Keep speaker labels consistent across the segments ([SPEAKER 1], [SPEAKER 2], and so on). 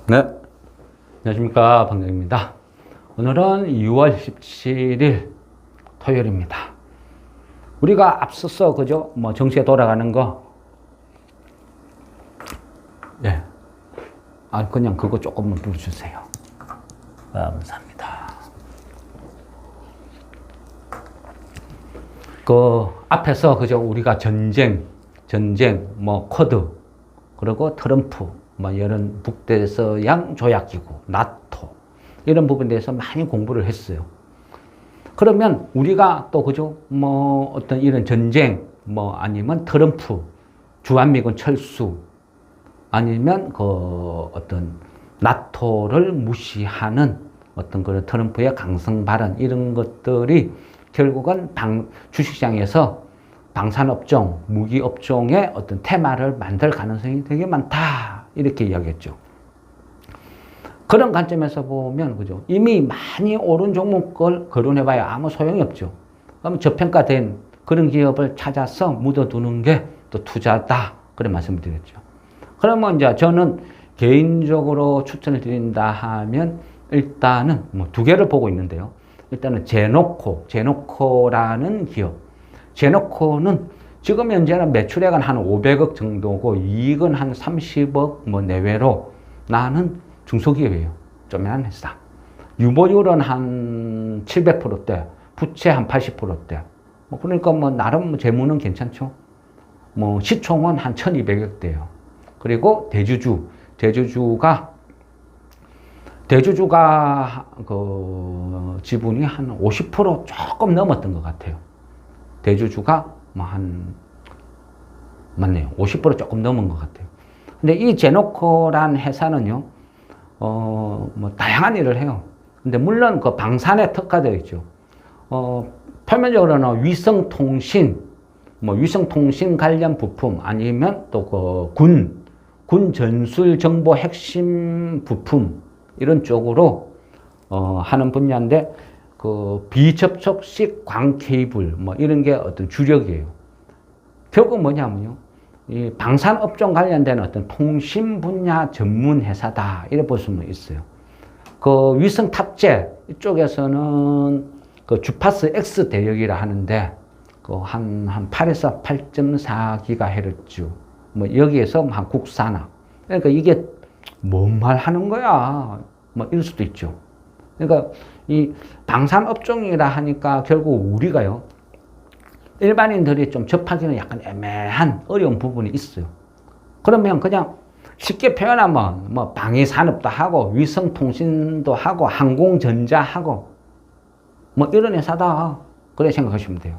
[SPEAKER 1] 네, 안녕하십니까. 방정입니다. 오늘은 2월 17일 토요일입니다. 우리가 앞서서, 그죠? 정시에 돌아가는 거. 예. 그냥 그거 조금만 불러주세요. 감사합니다. 그 앞에서, 그죠? 우리가 전쟁, 쿼드, 그리고 트럼프, 이런 북대서양 조약기구, 나토, 이런 부분에 대해서 많이 공부를 했어요. 그러면 우리가 또, 그죠? 어떤 이런 전쟁, 아니면 트럼프, 주한미군 철수, 아니면 어떤 나토를 무시하는 어떤 그런 트럼프의 강성 발언, 이런 것들이 결국은 주식시장에서 방산업종, 무기업종의 어떤 테마를 만들 가능성이 되게 많다. 이렇게 이야기했죠. 그런 관점에서 보면, 그죠? 이미 많이 오른 종목을 거론해봐야 아무 소용이 없죠. 그럼 저평가된 그런 기업을 찾아서 묻어두는 게 또 투자다. 그런 말씀을 드렸죠. 그러면 이제 저는 개인적으로 추천을 드린다 하면 일단은 두 개를 보고 있는데요. 일단은 제노코라는 기업. 제노코는 지금 현재는 매출액은 한 500억 정도고 이익은 한 30억 내외로 나는 중소기업이에요. 조그만한 회사. 유보율은 한 700%대, 부채 한 80%대. 그러니까 나름 재무는 괜찮죠. 시총은 한 1200억대예요. 그리고 대주주가 그 지분이 한 50% 조금 넘었던 것 같아요. 대주주가 맞네요. 50% 조금 넘은 것 같아요. 근데 이 제노코란 회사는요, 다양한 일을 해요. 근데 물론 그 방산에 특화되어 있죠. 표면적으로는 위성통신 관련 부품, 아니면 또 군 전술 정보 핵심 부품, 이런 쪽으로, 하는 분야인데, 그 비접촉식 광 케이블, 이런 게 어떤 주력이에요. 결국 뭐냐면요, 이 방산업종 관련된 어떤 통신 분야 전문 회사다. 이래 볼 수는 있어요. 그 위성 탑재, 이쪽에서는 그 주파수 X 대역이라 하는데, 그 한 8에서 8.4GHz, 여기에서 한 국산화. 그러니까 이게 뭔 말 하는 거야? 이럴 수도 있죠. 그러니까 이 방산업종이라 하니까 결국 우리가요, 일반인들이 좀 접하기는 약간 애매한 어려운 부분이 있어요. 그러면 그냥 쉽게 표현하면 방위산업도 하고 위성통신도 하고 항공전자하고 이런 회사다. 그래 생각하시면 돼요.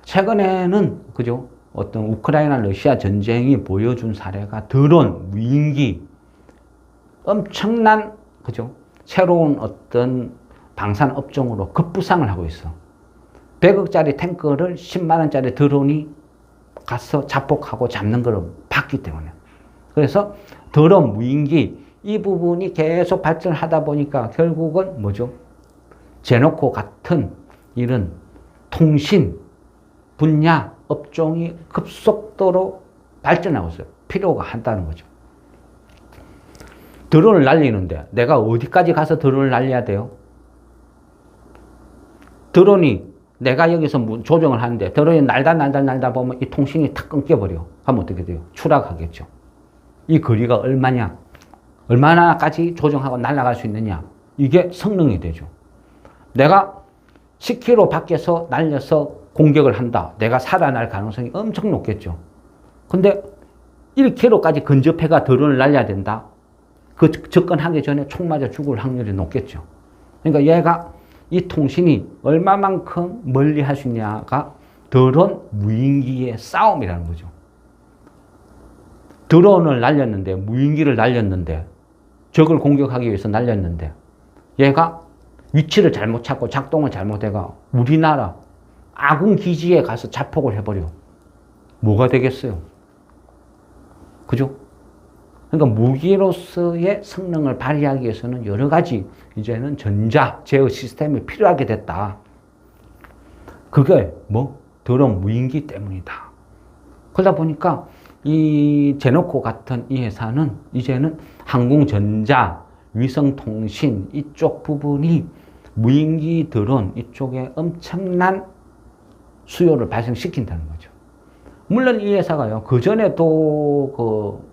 [SPEAKER 1] 최근에는 그죠? 어떤 우크라이나 러시아 전쟁이 보여준 사례가 드론, 무인기, 엄청난, 그죠? 새로운 어떤 방산 업종으로 급부상을 하고 있어. 100억짜리 탱크를 10만원짜리 드론이 가서 자폭하고 잡는 걸 봤기 때문에. 그래서 드론, 무인기, 이 부분이 계속 발전하다 보니까 결국은 뭐죠? 제노코 같은 이런 통신 분야 업종이 급속도로 발전하고 있어요. 필요가 한다는 거죠. 드론을 날리는데 내가 어디까지 가서 드론을 날려야 돼요? 드론이 내가 여기서 조정을 하는데 드론이 날다 보면 이 통신이 탁 끊겨버려. 하면 어떻게 돼요? 추락하겠죠. 이 거리가 얼마나까지 조정하고 날아갈 수 있느냐. 이게 성능이 되죠. 내가 10km 밖에서 날려서 공격을 한다. 내가 살아날 가능성이 엄청 높겠죠. 근데 1km까지 근접해가 드론을 날려야 된다. 그 접근하기 전에 총 맞아 죽을 확률이 높겠죠. 그러니까 얘가 이 통신이 얼마만큼 멀리 할 수 있냐가 드론 무인기의 싸움이라는 거죠. 드론을 날렸는데, 무인기를 날렸는데, 적을 공격하기 위해서 날렸는데, 얘가 위치를 잘못 찾고 작동을 잘못해가 우리나라 아군 기지에 가서 자폭을 해버려. 뭐가 되겠어요? 그죠? 그러니까 무기로서의 성능을 발휘하기 위해서는 여러 가지 이제는 전자 제어 시스템이 필요하게 됐다. 그게 드론 무인기 때문이다. 그러다 보니까 이 제노코 같은 이 회사는 이제는 항공전자, 위성통신 이쪽 부분이 무인기 드론 이쪽에 엄청난 수요를 발생시킨다는 거죠. 물론 이 회사가요, 그전에도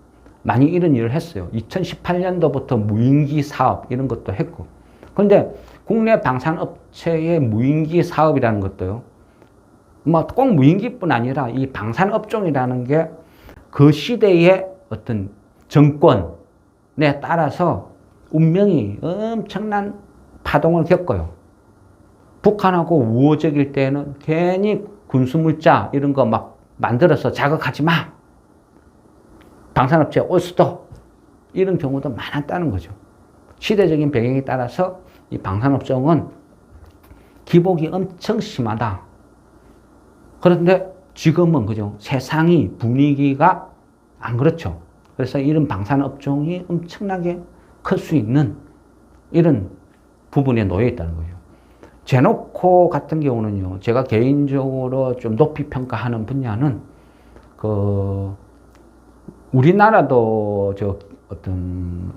[SPEAKER 1] 많이 이런 일을 했어요. 2018년도부터 무인기 사업 이런 것도 했고. 그런데 국내 방산업체의 무인기 사업이라는 것도요, 뭐 꼭 무인기뿐 아니라 이 방산업종이라는 게 그 시대의 어떤 정권에 따라서 운명이 엄청난 파동을 겪어요. 북한하고 우호적일 때는 괜히 군수물자 이런 거 막 만들어서 자극하지 마. 방산업체에 올 수도. 이런 경우도 많았다는 거죠. 시대적인 배경에 따라서 이 방산업종은 기복이 엄청 심하다. 그런데 지금은 그죠. 세상이 분위기가 안 그렇죠. 그래서 이런 방산업종이 엄청나게 클 수 있는 이런 부분에 놓여 있다는 거죠. 제노코 같은 경우는요, 제가 개인적으로 좀 높이 평가하는 분야는, 우리나라도 어떤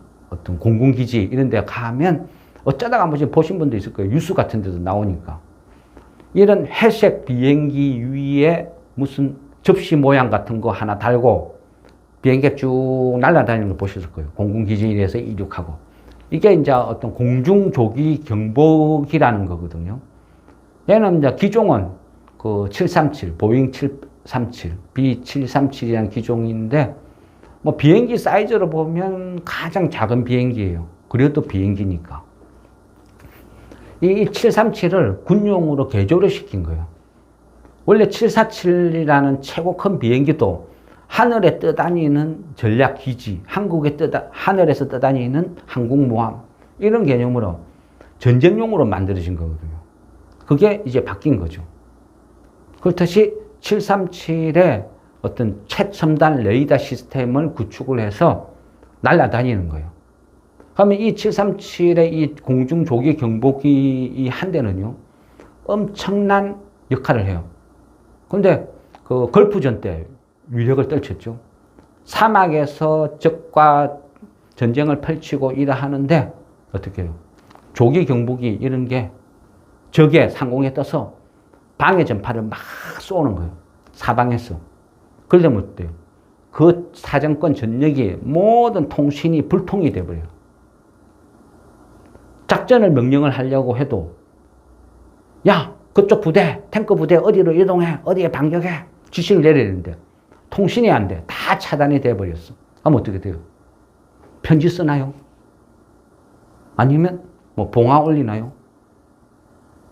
[SPEAKER 1] 공군기지 이런 데 가면 어쩌다가 한 번씩 보신 분도 있을 거예요. 뉴스 같은 데도 나오니까. 이런 회색 비행기 위에 무슨 접시 모양 같은 거 하나 달고 비행기 쭉 날아다니는 걸 보셨을 거예요. 공군기지에서 이륙하고. 이게 이제 어떤 공중조기 경보기라는 거거든요. 얘는 이제 기종은 737, 보잉 737, B737이라는 기종인데, 뭐 비행기 사이즈로 보면 가장 작은 비행기예요. 그래도 비행기니까. 이 737을 군용으로 개조를 시킨 거예요. 원래 747이라는 최고 큰 비행기도 하늘에 떠다니는 전략기지, 하늘에서 떠다니는 항공모함, 이런 개념으로 전쟁용으로 만들어진 거거든요. 그게 이제 바뀐 거죠. 그렇듯이 737의 어떤 최첨단 레이더 시스템을 구축을 해서 날아다니는 거예요. 그러면 이 737의 이 공중조기 경보기 이 한 대는요, 엄청난 역할을 해요. 그런데 걸프전 때 위력을 떨쳤죠. 사막에서 적과 전쟁을 펼치고 이래 하는데 어떻게 해요? 조기 경보기 이런 게 적의 상공에 떠서 방해 전파를 막 쏘는 거예요. 사방에서. 그러면 어때요? 그 사정권 전역이 모든 통신이 불통이 돼버려요. 작전을 명령을 하려고 해도, 야, 그쪽 부대, 탱크 부대 어디로 이동해, 어디에 반격해, 지시를 내리는데 통신이 안 돼. 다 차단이 돼버렸어. 그럼 어떻게 돼요? 편지 쓰나요? 아니면 뭐 봉화 올리나요?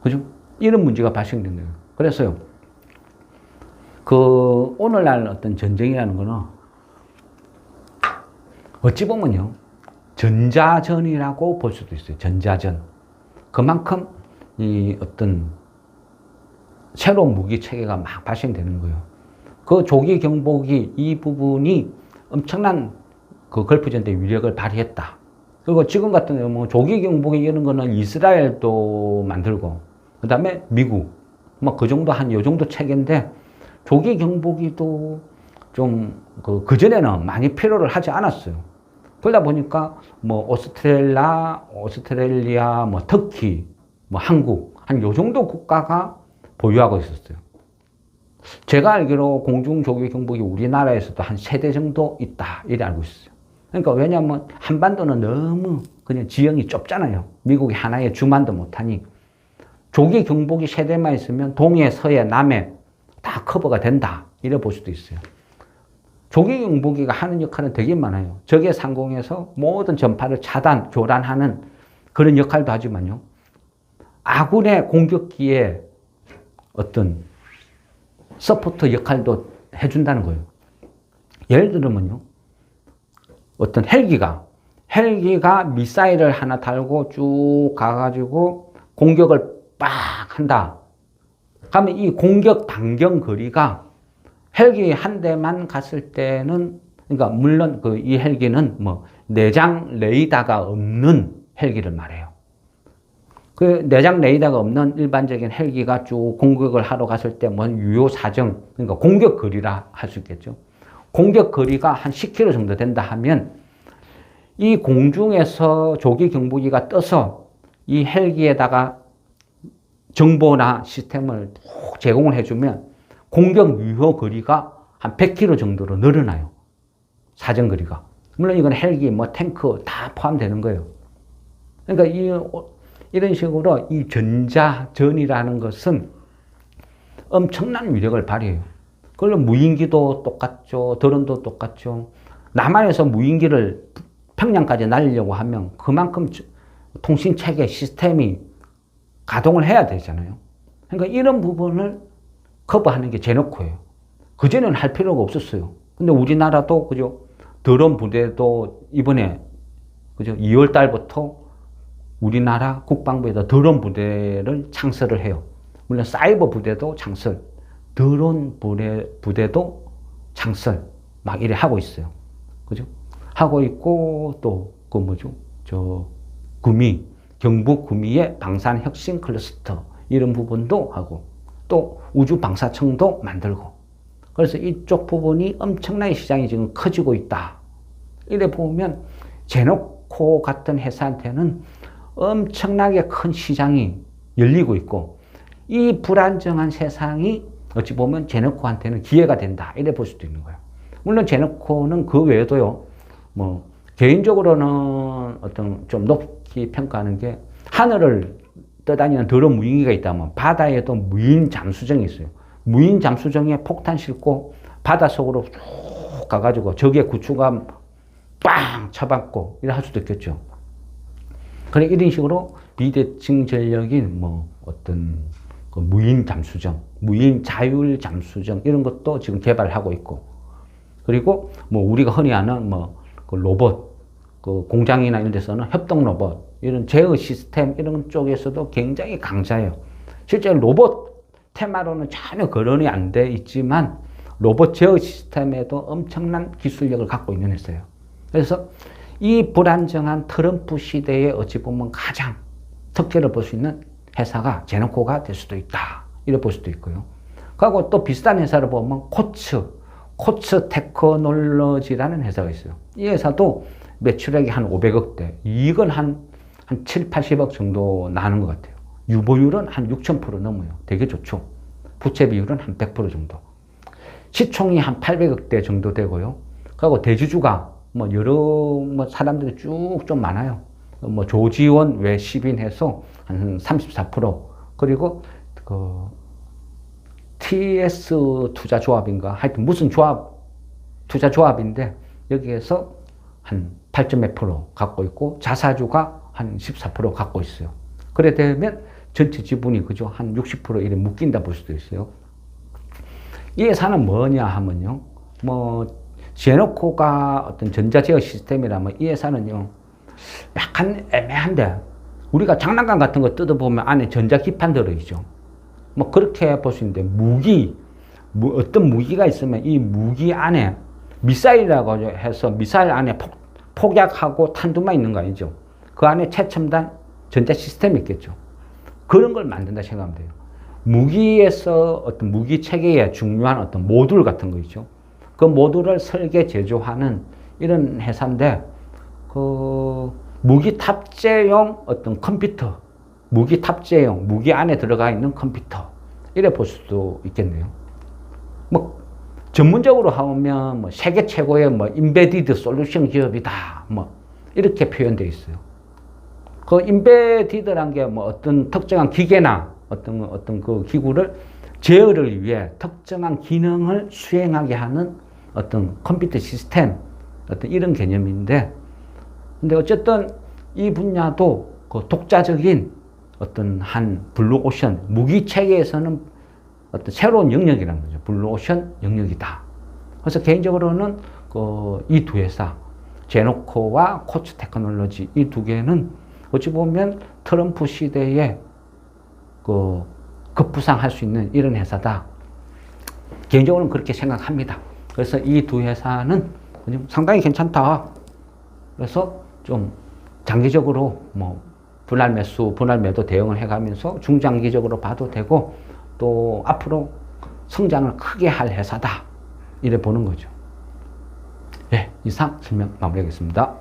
[SPEAKER 1] 그죠? 이런 문제가 발생된 거예요. 그래서요, 오늘날 어떤 전쟁이라는 거는 어찌 보면요, 전자전이라고 볼 수도 있어요. 전자전. 그만큼 이 어떤 새로운 무기 체계가 막 발생되는 거예요. 그 조기 경보기 이 부분이 엄청난 걸프전 때 위력을 발휘했다. 그리고 지금 같은 경우 뭐 조기 경보기 이런 거는 이스라엘도 만들고, 그 다음에 미국, 뭐 그 정도 요 정도 체계인데, 조기 경보기도 좀 그전에는 많이 필요를 하지 않았어요. 그러다 보니까 뭐 오스트레일리아, 뭐 터키, 뭐 한국, 한 요 정도 국가가 보유하고 있었어요. 제가 알기로 공중조기 경보기 우리나라에서도 한 3대 정도 있다, 이래 알고 있어요. 그러니까 왜냐하면 한반도는 너무 그냥 지형이 좁잖아요. 미국이 하나에 주만도 못하니 조기 경보기 3대만 있으면 동해, 서해, 남해 다 커버가 된다, 이래 볼 수도 있어요. 조기 경보기가 하는 역할은 되게 많아요. 적의 상공에서 모든 전파를 교란하는 그런 역할도 하지만요, 아군의 공격기에 어떤 서포터 역할도 해준다는 거예요. 예를 들면요, 어떤 헬기가 미사일을 하나 달고 쭉 가가지고 공격을 빡 한다. 그러면 이 공격 반경 거리가 헬기 한 대만 갔을 때는, 그러니까 물론 이 헬기는 뭐 내장 레이더가 없는 헬기를 말해요. 그 내장 레이더가 없는 일반적인 헬기가 쭉 공격을 하러 갔을 때 뭐 유효 사정, 그러니까 공격 거리라 할 수 있겠죠. 공격 거리가 한 10km 정도 된다 하면 이 공중에서 조기 경보기가 떠서 이 헬기에다가 정보나 시스템을 쭉 제공을 해주면 공격 유효 거리가 한 100km 정도로 늘어나요. 사정 거리가. 물론 이건 헬기, 뭐 탱크 다 포함되는 거예요. 그러니까 이런 식으로 이 전자전이라는 것은 엄청난 위력을 발휘해요. 그걸로 무인기도 똑같죠. 드론도 똑같죠. 남한에서 무인기를 평양까지 날리려고 하면 그만큼 통신 체계 시스템이 가동을 해야 되잖아요. 그러니까 이런 부분을 커버하는 게 제너코예요. 그전에는 할 필요가 없었어요. 근데 우리나라도 그죠? 드론 부대도 이번에 그죠? 2월 달부터 우리나라 국방부에다 드론 부대를 창설을 해요. 물론 사이버 부대도 창설, 드론 부대도 창설 막 이래 하고 있어요. 그죠? 하고 있고 또 그 뭐죠? 경북 구미의 방산혁신 클러스터 이런 부분도 하고 또 우주방사청도 만들고 그래서 이쪽 부분이 엄청나게 시장이 지금 커지고 있다. 이래 보면 제노코 같은 회사한테는 엄청나게 큰 시장이 열리고 있고 이 불안정한 세상이 어찌 보면 제노코한테는 기회가 된다. 이래 볼 수도 있는 거예요. 물론 제노코는 그 외에도요. 뭐 개인적으로는 어떤 좀 높이 평가하는 게 하늘을 떠다니는 드론 무인기가 있다면 바다에도 무인 잠수정이 있어요. 무인 잠수정에 폭탄 싣고 바닷속으로 쭉 가가지고 적의 구축함 빵 쳐박고 이래 할 수도 있겠죠. 그래 이런 식으로 비대칭 전력인 뭐 어떤 그 무인 잠수정, 무인 자율 잠수정 이런 것도 지금 개발하고 있고 그리고 뭐 우리가 흔히 아는 뭐 그 로봇, 그 공장이나 이런 데서는 협동 로봇 이런 제어 시스템 이런 쪽에서도 굉장히 강자예요. 실제 로봇 테마로는 전혀 거론이 안 돼 있지만 로봇 제어 시스템에도 엄청난 기술력을 갖고 있는 회사예요. 그래서 이 불안정한 트럼프 시대에 어찌 보면 가장 특혜를 볼 수 있는 회사가 제노코가 될 수도 있다. 이래 볼 수도 있고요. 그리고 또 비슷한 회사를 보면 코츠 테크놀로지라는 회사가 있어요. 이 회사도 매출액이 한 500억대, 이익은 한 7, 80억 정도 나는 것 같아요. 유보율은 한 6,000% 넘어요. 되게 좋죠. 부채 비율은 한 100% 정도. 시총이 한 800억대 정도 되고요. 그리고 대주주가 뭐 여러 뭐 사람들이 쭉 좀 많아요. 뭐 조지원 외 10인 해서 한 34%. 그리고 그 TS 투자조합인가 하여튼 무슨 투자조합인데 여기에서 한 8.몇% 갖고 있고 자사주가 한 14% 갖고 있어요. 그래 되면 전체 지분이 그죠 한 60% 이래 묶인다 볼 수도 있어요. 이 회사는 뭐냐 하면요, 뭐 제노코가 어떤 전자제어 시스템이라면 이 회사는요 약간 애매한데 우리가 장난감 같은 거 뜯어보면 안에 전자기판 들어있죠. 뭐 그렇게 볼 수 있는데 어떤 무기가 있으면 이 무기 안에 미사일이라고 해서 미사일 안에 폭약하고 탄두만 있는 거 아니죠. 그 안에 최첨단 전자 시스템이 있겠죠. 그런 걸 만든다 생각하면 돼요. 무기에서 어떤 무기 체계에 중요한 어떤 모듈 같은 거 있죠. 그 모듈을 설계 제조하는 이런 회사인데 그 무기 탑재용 어떤 컴퓨터, 무기 탑재용, 무기 안에 들어가 있는 컴퓨터 이래 볼 수도 있겠네요. 뭐 전문적으로 하면 뭐 세계 최고의 뭐 인베디드 솔루션 기업이다 뭐 이렇게 표현되어 있어요. 그 인베디드란 게 뭐 어떤 특정한 기계나 어떤 그 기구를 제어를 위해 특정한 기능을 수행하게 하는 어떤 컴퓨터 시스템 어떤 이런 개념인데, 근데 어쨌든 이 분야도 그 독자적인 어떤 한 블루오션 무기 체계에서는 어떤 새로운 영역이라는 거죠. 블루오션 영역이다. 그래서 개인적으로는 그 이 두 회사 제노코와 코츠 테크놀로지 이 두 개는 어찌 보면 트럼프 시대에 그 급부상할 수 있는 이런 회사다. 개인적으로는 그렇게 생각합니다. 그래서 이 두 회사는 상당히 괜찮다. 그래서 좀 장기적으로 뭐 분할 매수, 분할 매도 대응을 해가면서 중장기적으로 봐도 되고 또 앞으로 성장을 크게 할 회사다. 이래 보는 거죠. 예, 이상 설명 마무리하겠습니다.